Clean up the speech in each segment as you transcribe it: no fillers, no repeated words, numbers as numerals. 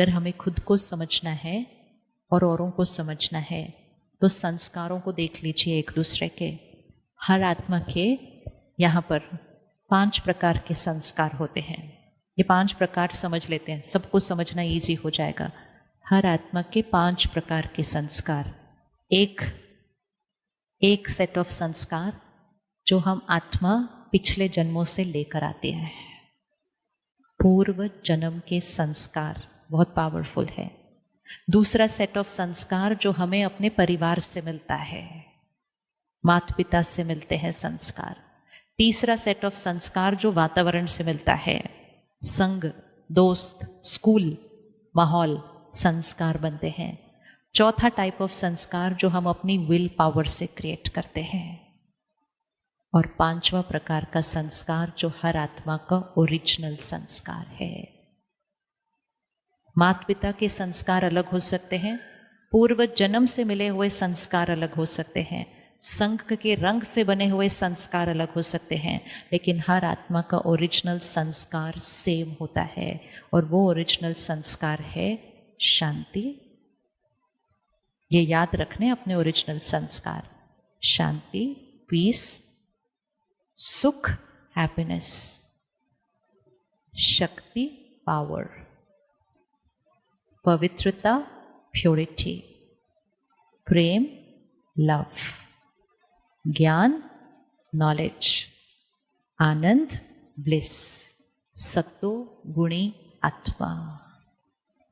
अगर हमें खुद को समझना है और औरों को समझना है तो संस्कारों को देख लीजिए एक दूसरे के। हर आत्मा के यहाँ पर 5 प्रकार के संस्कार होते हैं। ये 5 प्रकार समझ लेते हैं, सबको समझना इजी हो जाएगा। हर आत्मा के 5 प्रकार के संस्कार। एक सेट ऑफ संस्कार जो हम आत्मा पिछले जन्मों से लेकर आते हैं, पूर्व जन्म के संस्कार बहुत पावरफुल है। दूसरा सेट ऑफ संस्कार जो हमें अपने परिवार से मिलता है, माता पिता से मिलते हैं संस्कार। तीसरा सेट ऑफ संस्कार जो वातावरण से मिलता है, संग, दोस्त, स्कूल, माहौल, संस्कार बनते हैं। चौथा टाइप ऑफ संस्कार जो हम अपनी विल पावर से क्रिएट करते हैं। और 5वां प्रकार का संस्कार जो हर आत्मा का ओरिजिनल संस्कार है। माता पिता के संस्कार अलग हो सकते हैं, पूर्व जन्म से मिले हुए संस्कार अलग हो सकते हैं, संघ के रंग से बने हुए संस्कार अलग हो सकते हैं, लेकिन हर आत्मा का ओरिजिनल संस्कार सेम होता है। और वो ओरिजिनल संस्कार है शांति। ये याद रखने अपने ओरिजिनल संस्कार, शांति, पीस, सुख, हैप्पीनेस, शक्ति, पावर, पवित्रता, प्योरिटी, प्रेम, लव, ज्ञान, नॉलेज, आनंद, ब्लिस, सत्तो गुणी आत्मा।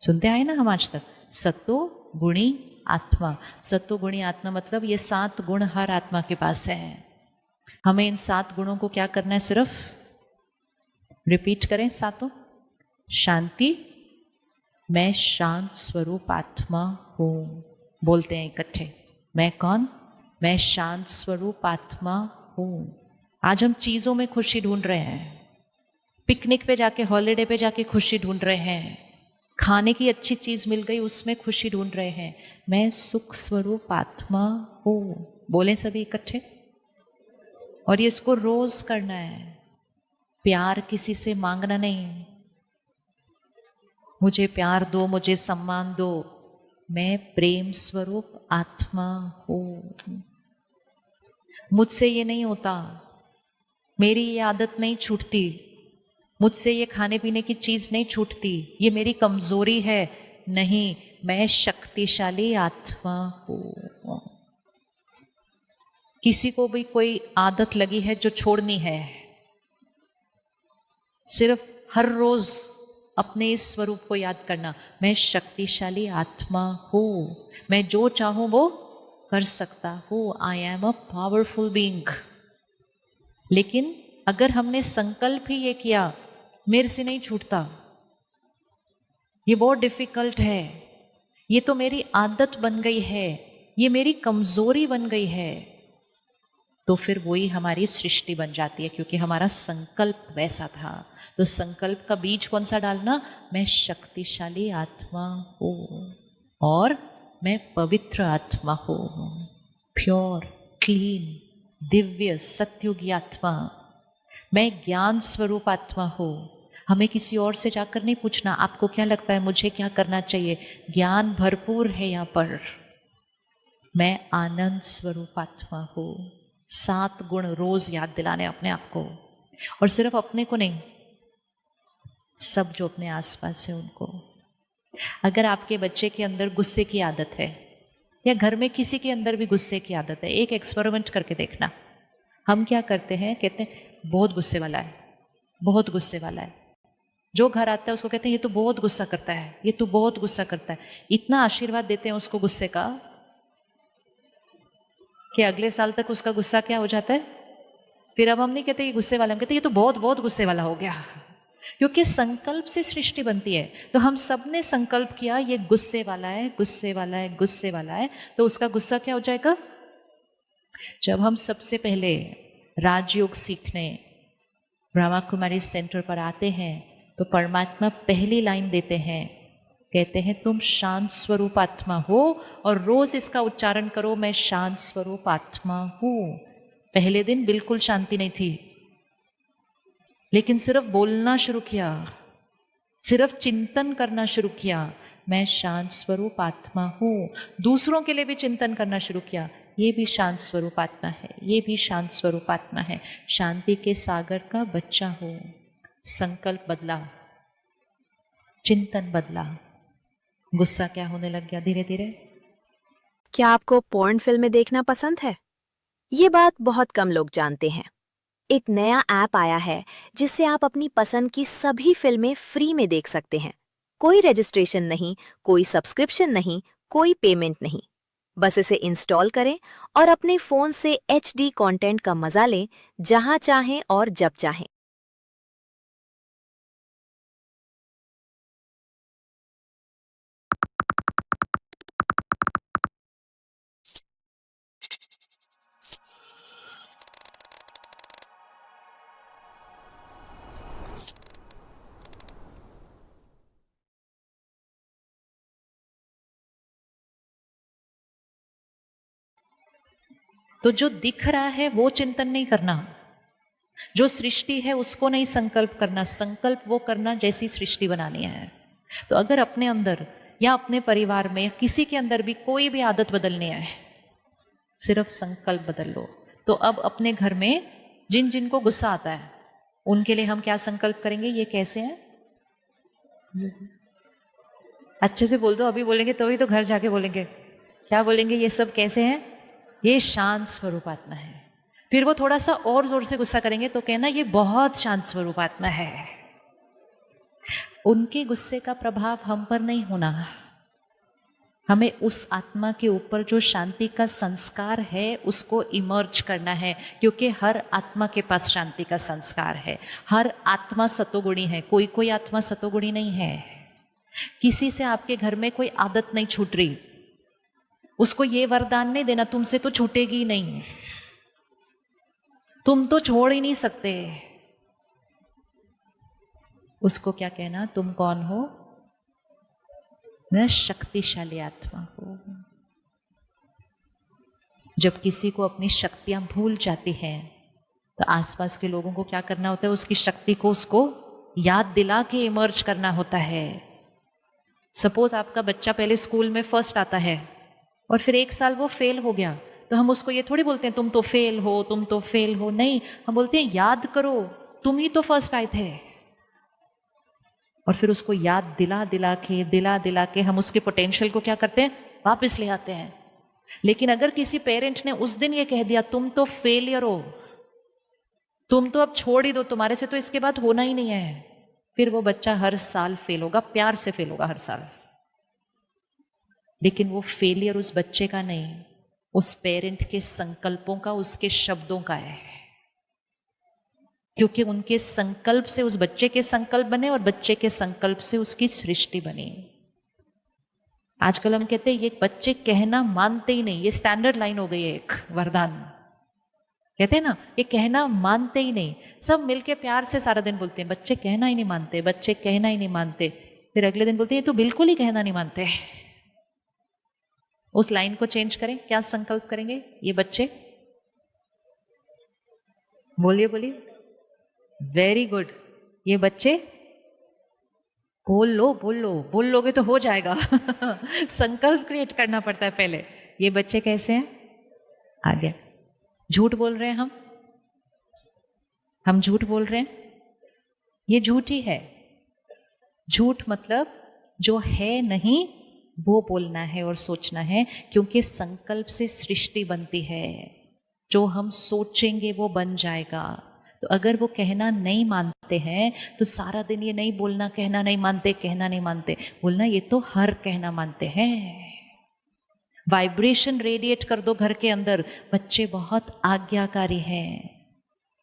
सुनते आए ना हम आज तक, सत्तो गुणी आत्मा। सत्तो गुणी आत्मा मतलब ये 7 गुण हर आत्मा के पास है। हमें इन 7 गुणों को क्या करना है, सिर्फ रिपीट करें सातों। शांति, मैं शांत स्वरूप आत्मा हूं। बोलते हैं इकट्ठे, मैं कौन? मैं शांत स्वरूप आत्मा हूं। आज हम चीजों में खुशी ढूंढ रहे हैं, पिकनिक पे जाके, हॉलिडे पे जाके खुशी ढूंढ रहे हैं, खाने की अच्छी चीज मिल गई उसमें खुशी ढूंढ रहे हैं। मैं सुख स्वरूप आत्मा हूं। बोले सभी इकट्ठे। और ये इसको रोज करना है। प्यार किसी से मांगना नहीं, मुझे प्यार दो, मुझे सम्मान दो। मैं प्रेम स्वरूप आत्मा हूं। मुझसे ये नहीं होता, मेरी ये आदत नहीं छूटती, मुझसे ये खाने पीने की चीज नहीं छूटती, ये मेरी कमजोरी है। नहीं, मैं शक्तिशाली आत्मा हूं। किसी को भी कोई आदत लगी है जो छोड़नी है, सिर्फ हर रोज अपने इस स्वरूप को याद करना, मैं शक्तिशाली आत्मा हूं, मैं जो चाहूं वो कर सकता हूं। I am a powerful being. लेकिन अगर हमने संकल्प ही ये किया, मेरे से नहीं छूटता, ये बहुत डिफिकल्ट है, ये तो मेरी आदत बन गई है, ये मेरी कमजोरी बन गई है, तो फिर वही हमारी सृष्टि बन जाती है, क्योंकि हमारा संकल्प वैसा था। तो संकल्प का बीज कौन सा डालना? मैं शक्तिशाली आत्मा हूं और मैं पवित्र आत्मा हूं, प्योर, क्लीन, दिव्य, सत्युगी आत्मा। मैं ज्ञान स्वरूप आत्मा हूं। हमें किसी और से जाकर नहीं पूछना आपको क्या लगता है, मुझे क्या करना चाहिए। ज्ञान भरपूर है यहाँ पर। मैं आनंद स्वरूप आत्मा हूं। 7 गुण रोज याद दिलाने अपने आप को, और सिर्फ अपने को नहीं, सब जो अपने आसपास है उनको। अगर आपके बच्चे के अंदर गुस्से की आदत है, या घर में किसी के अंदर भी गुस्से की आदत है, एक एक्सपेरिमेंट करके देखना। हम क्या करते हैं, कहते हैं बहुत गुस्से वाला है, बहुत गुस्से वाला है। जो घर आता है उसको कहते हैं ये तो बहुत गुस्सा करता है, ये तो बहुत गुस्सा करता है। इतना आशीर्वाद देते हैं उसको गुस्से का कि अगले साल तक उसका गुस्सा क्या हो जाता है। फिर अब हम नहीं कहते ये गुस्से वाला, हम कहते ये तो बहुत बहुत गुस्से वाला हो गया, क्योंकि संकल्प से सृष्टि बनती है। तो हम सब ने संकल्प किया ये गुस्से वाला है, गुस्से वाला है, गुस्से वाला है, तो उसका गुस्सा क्या हो जाएगा। जब हम सबसे पहले राजयोग सीखने ब्रह्मा कुमारी सेंटर पर आते हैं, तो परमात्मा पहली लाइन देते हैं, कहते हैं तुम शांत स्वरूप आत्मा हो, और रोज इसका उच्चारण करो, मैं शांत स्वरूप आत्मा हूं। पहले दिन बिल्कुल शांति नहीं थी, लेकिन सिर्फ बोलना शुरू किया, सिर्फ चिंतन करना शुरू किया, मैं शांत स्वरूप आत्मा हूँ, दूसरों के लिए भी चिंतन करना शुरू किया, ये भी शांत स्वरूप आत्मा है, ये भी शांत स्वरूप आत्मा है, शांति के सागर का बच्चा हो। संकल्प बदला, चिंतन बदला, गुस्सा क्या होने लग गया धीरे धीरे। क्या आपको पोर्न फिल्में देखना पसंद है? ये बात बहुत कम लोग जानते हैं। एक नया ऐप आया है जिससे आप अपनी पसंद की सभी फिल्में फ्री में देख सकते हैं। कोई रजिस्ट्रेशन नहीं, कोई सब्सक्रिप्शन नहीं, कोई पेमेंट नहीं। बस इसे इंस्टॉल करें और अपने फोन से HD कंटेंट का मजा लें, जहां चाहें और जब चाहें। तो जो दिख रहा है वो चिंतन नहीं करना, जो सृष्टि है उसको नहीं संकल्प करना, संकल्प वो करना जैसी सृष्टि बनानी है। तो अगर अपने अंदर या अपने परिवार में या किसी के अंदर भी कोई भी आदत बदलनी है, सिर्फ संकल्प बदल लो। तो अब अपने घर में जिन जिन को गुस्सा आता है उनके लिए हम क्या संकल्प करेंगे, ये कैसे है, अच्छे से बोल दो, अभी बोलेंगे तो भी तो घर जाके बोलेंगे, क्या बोलेंगे, ये सब कैसे हैं, ये शांत स्वरूप आत्मा है। फिर वो थोड़ा सा और जोर से गुस्सा करेंगे तो कहना ये बहुत शांत स्वरूप आत्मा है। उनके गुस्से का प्रभाव हम पर नहीं होना, हमें उस आत्मा के ऊपर जो शांति का संस्कार है उसको इमर्ज करना है, क्योंकि हर आत्मा के पास शांति का संस्कार है। हर आत्मा सतोगुणी है, कोई कोई आत्मा सतोगुणी नहीं है। किसी से आपके घर में कोई आदत नहीं छूट रही, उसको ये वरदान नहीं देना तुमसे तो छूटेगी नहीं, तुम तो छोड़ ही नहीं सकते। उसको क्या कहना, तुम कौन हो, मैं शक्तिशाली आत्मा हूं। जब किसी को अपनी शक्तियां भूल जाती हैं तो आसपास के लोगों को क्या करना होता है, उसकी शक्ति को उसको याद दिला के इमर्ज करना होता है। सपोज आपका बच्चा पहले स्कूल में फर्स्ट आता है और फिर 1 साल वो फेल हो गया, तो हम उसको ये थोड़ी बोलते हैं तुम तो फेल हो, तुम तो फेल हो, नहीं, हम बोलते हैं याद करो तुम ही तो फर्स्ट आए थे। और फिर उसको याद दिला दिला के हम उसके पोटेंशियल को क्या करते हैं, वापस ले आते हैं। लेकिन अगर किसी पेरेंट ने उस दिन ये कह दिया तुम तो फेलियर हो, तुम तो अब छोड़ ही दो, तुम्हारे से तो इसके बाद होना ही नहीं है, फिर वो बच्चा हर साल फेल होगा, प्यार से फेल होगा हर साल। लेकिन वो फेलियर उस बच्चे का नहीं, उस पेरेंट के संकल्पों का, उसके शब्दों का है। क्योंकि उनके संकल्प से उस बच्चे के संकल्प बने और बच्चे के संकल्प से उसकी सृष्टि बनी। आजकल हम कहते हैं ये बच्चे कहना मानते ही नहीं, ये स्टैंडर्ड लाइन हो गई है, एक वरदान कहते हैं ना, ये कहना मानते ही नहीं। सब मिलके प्यार से सारा दिन बोलते हैं बच्चे कहना ही नहीं मानते, बच्चे कहना ही नहीं मानते। फिर अगले दिन बोलते हैं ये तो बिल्कुल ही कहना नहीं मानते। उस लाइन को चेंज करें, क्या संकल्प करेंगे ये बच्चे, बोलिए बोलिए, वेरी गुड, ये बच्चे बोल लो बोल लो, बोल लोगे तो हो जाएगा। संकल्प क्रिएट करना पड़ता है पहले। ये बच्चे कैसे हैं, आगे झूठ बोल रहे हैं, हम झूठ बोल रहे हैं, ये झूठ ही है। झूठ मतलब जो है नहीं वो बोलना है और सोचना है, क्योंकि संकल्प से सृष्टि बनती है। जो हम सोचेंगे वो बन जाएगा। तो अगर वो कहना नहीं मानते हैं तो सारा दिन ये नहीं बोलना कहना नहीं मानते, कहना नहीं मानते, बोलना ये तो हर कहना मानते हैं। वाइब्रेशन रेडिएट कर दो घर के अंदर, बच्चे बहुत आज्ञाकारी हैं,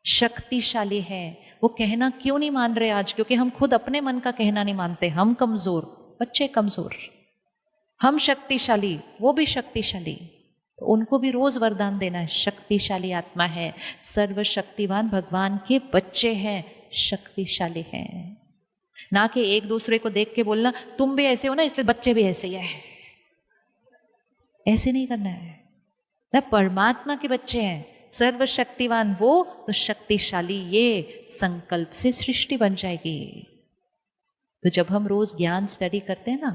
शक्तिशाली हैं। वो कहना क्यों नहीं मान रहे आज, क्योंकि हम खुद अपने मन का कहना नहीं मानते। हम कमजोर, बच्चे कमजोर, हम शक्तिशाली, वो भी शक्तिशाली। तो उनको भी रोज वरदान देना है, शक्तिशाली आत्मा है, सर्वशक्तिवान भगवान के बच्चे हैं, शक्तिशाली हैं। ना कि एक दूसरे को देख के बोलना तुम भी ऐसे हो ना इसलिए बच्चे भी ऐसे ही है, ऐसे नहीं करना है ना। परमात्मा के बच्चे हैं, सर्वशक्तिवान वो, तो शक्तिशाली ये, संकल्प से सृष्टि बन जाएगी। तो जब हम रोज ज्ञान स्टडी करते हैं ना,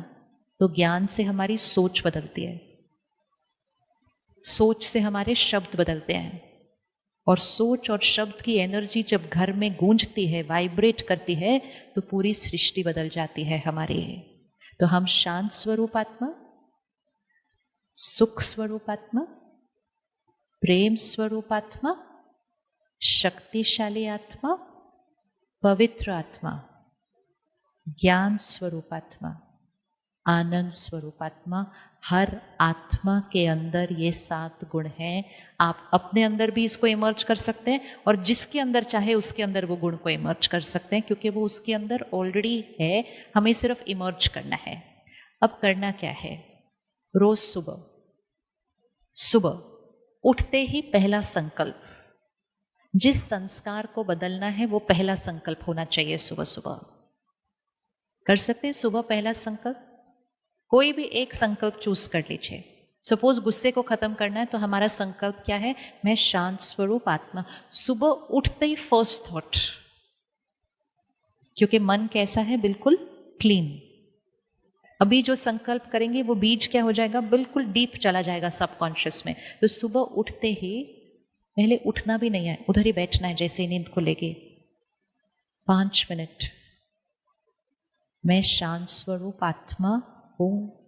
तो ज्ञान से हमारी सोच बदलती है, सोच से हमारे शब्द बदलते हैं, और सोच और शब्द की एनर्जी जब घर में गूंजती है, वाइब्रेट करती है, तो पूरी सृष्टि बदल जाती है हमारी। तो हम शांत स्वरूप आत्मा, सुख स्वरूप आत्मा, प्रेम स्वरूप आत्मा, शक्तिशाली आत्मा, पवित्र आत्मा, ज्ञान स्वरूप आत्मा, आनंद स्वरूप आत्मा, हर आत्मा के अंदर ये 7 गुण हैं। आप अपने अंदर भी इसको इमर्ज कर सकते हैं, और जिसके अंदर चाहे उसके अंदर वो गुण को इमर्ज कर सकते हैं, क्योंकि वो उसके अंदर ऑलरेडी है, हमें सिर्फ इमर्ज करना है। अब करना क्या है? रोज सुबह सुबह उठते ही पहला संकल्प, जिस संस्कार को बदलना है वो पहला संकल्प होना चाहिए। सुबह सुबह कर सकते हैं सुबह पहला संकल्प, कोई भी एक संकल्प चूज कर लीजिए। सपोज गुस्से को खत्म करना है, तो हमारा संकल्प क्या है? मैं शांत स्वरूप आत्मा। सुबह उठते ही फर्स्ट थॉट, क्योंकि मन कैसा है? बिल्कुल क्लीन। अभी जो संकल्प करेंगे वो बीज क्या हो जाएगा? बिल्कुल डीप चला जाएगा सबकॉन्शियस में। तो सुबह उठते ही पहले उठना भी नहीं है, उधर ही बैठना है जैसे नींद खुलेगी। 5 मिनट मैं शांत स्वरूप आत्मा हूं।